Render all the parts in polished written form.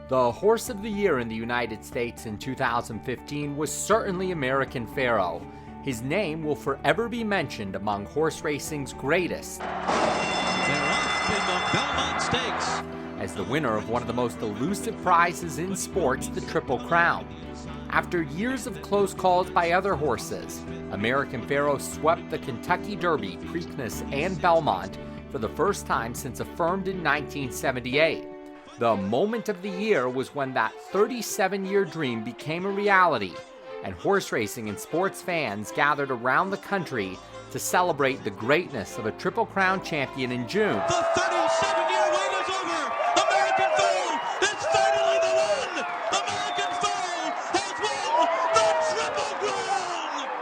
The horse of the year in the United States in 2015 was certainly American Pharoah. His name will forever be mentioned among horse racing's greatest. They're off in the Belmont Stakes as the winner of one of the most elusive prizes in sports, the Triple Crown. After years of close calls by other horses, American Pharoah swept the Kentucky Derby, Preakness, and Belmont for the first time since affirmed in 1978. The moment of the year was when that 37-year dream became a reality, and horse racing and sports fans gathered around the country to celebrate the greatness of a Triple Crown champion in June. The 37-year wait is over. American Pharoah is finally the one. American Pharoah has won the Triple Crown.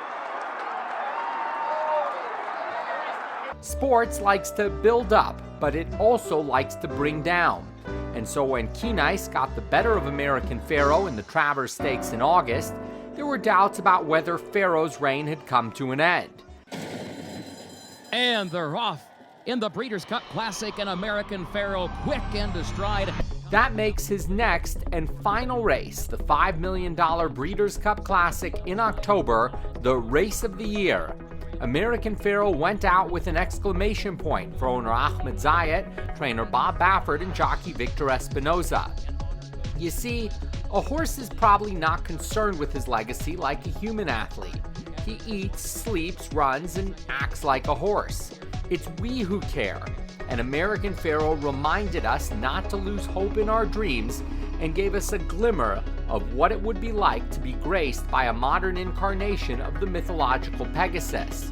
Sports likes to build up, but it also likes to bring down. And so when Keen-Ice got the better of American Pharoah in the Travers Stakes in August, there were doubts about whether Pharoah's reign had come to an end. And they're off in the Breeders' Cup Classic, and American Pharoah quick into stride. That makes his next and final race, the $5 million Breeders' Cup Classic in October, the race of the year. American Pharoah went out with an exclamation point for owner Ahmed Zayat, trainer Bob Baffert, and jockey Victor Espinoza. You see, a horse is probably not concerned with his legacy like a human athlete. He eats, sleeps, runs, and acts like a horse. It's we who care, and American Pharoah reminded us not to lose hope in our dreams and gave us a glimmer of what it would be like to be graced by a modern incarnation of the mythological Pegasus.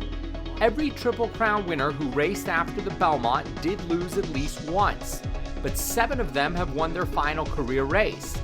Every Triple Crown winner who raced after the Belmont did lose at least once, but 7 of them have won their final career race.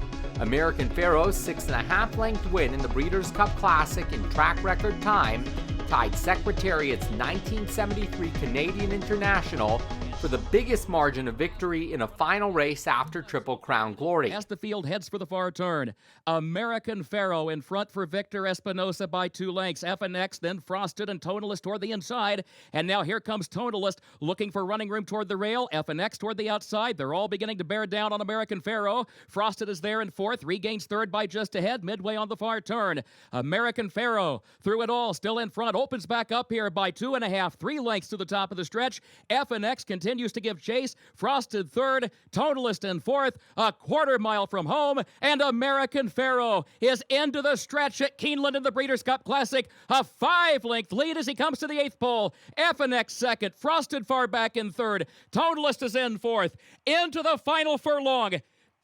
American Pharoah's 6.5-length win in the Breeders' Cup Classic in track record time tied Secretariat's 1973 Canadian International for the biggest margin of victory in a final race after Triple Crown glory. As the field heads for the far turn, American Pharoah in front for Victor Espinoza by 2 lengths. FNX, then Frosted and Tonalist toward the inside. And now here comes Tonalist looking for running room toward the rail. FNX toward the outside. They're all beginning to bear down on American Pharoah. Frosted is there in 4th, regains 3rd by just ahead, midway on the far turn. American Pharoah through it all, still in front, opens back up here by 2.5, 3 lengths to the top of the stretch. FNX continues to give chase. Frosted 3rd, Tonalist in 4th, a quarter mile from home, and American Pharoah is into the stretch at Keeneland in the Breeders' Cup Classic. A 5-length lead as he comes to the 8th pole. FNX 2nd, Frosted far back in 3rd, Tonalist is in 4th. Into the final furlong,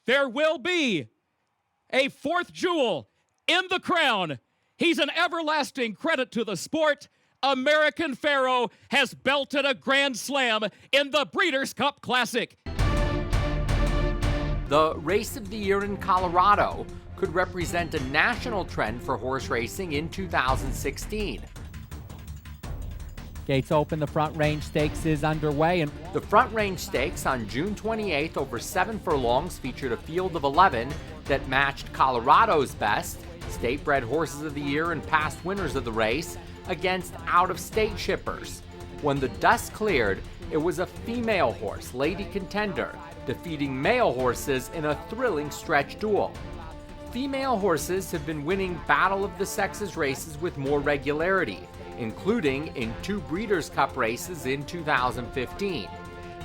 there will be a 4th jewel in the crown. He's an everlasting credit to the sport. American Pharoah has belted a grand slam in the Breeders' Cup Classic. The race of the year in Colorado could represent a national trend for horse racing in 2016. Gates open, the Front Range Stakes is underway. And the Front Range Stakes on June 28th over 7 furlongs featured a field of 11 that matched Colorado's best, state-bred horses of the year and past winners of the race, against out-of-state shippers. When the dust cleared, it was a female horse, Lady Contender, defeating male horses in a thrilling stretch duel. Female horses have been winning Battle of the Sexes races with more regularity, including in 2 Breeders' Cup races in 2015.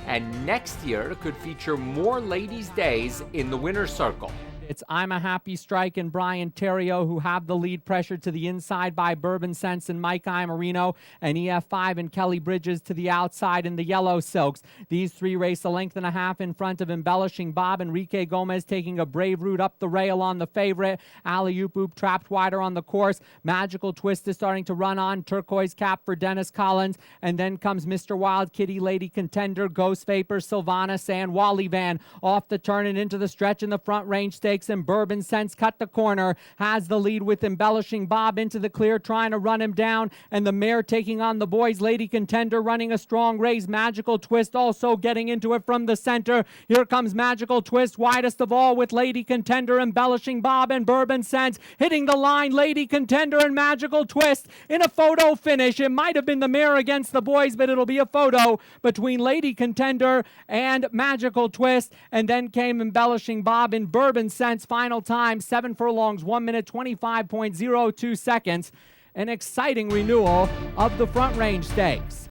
And next year could feature more Ladies' Days in the winner's circle. It's I'm a Happy Strike and Brian Terrio who have the lead, pressured to the inside by Bourbon Sense and Mike Imarino, and EF5 and Kelly Bridges to the outside in the Yellow Silks. These 3 race a length and a half in front of Embellishing Bob. Enrique Gomez taking a brave route up the rail on the favorite. Alley Oop Oop trapped wider on the course. Magical Twist is starting to run on. Turquoise Cap for Dennis Collins. And then comes Mr. Wild Kitty, Lady Contender, Ghost Vapor, Sylvanas, and Wally Van off the turn and into the stretch in the Front Range Stakes. Alex and Bourbon Sense cut the corner, has the lead with Embellishing Bob into the clear, trying to run him down, and the mare taking on the boys. Lady Contender running a strong race. Magical Twist also getting into it from the center. Here comes Magical Twist, widest of all, with Lady Contender, Embellishing Bob, and Bourbon Sense hitting the line. Lady Contender and Magical Twist in a photo finish. It might have been the mare against the boys, but it'll be a photo between Lady Contender and Magical Twist. And then came Embellishing Bob in Bourbon Sense. Final time, 7 furlongs, 1 minute, 25.02 seconds. An exciting renewal of the Front Range Stakes.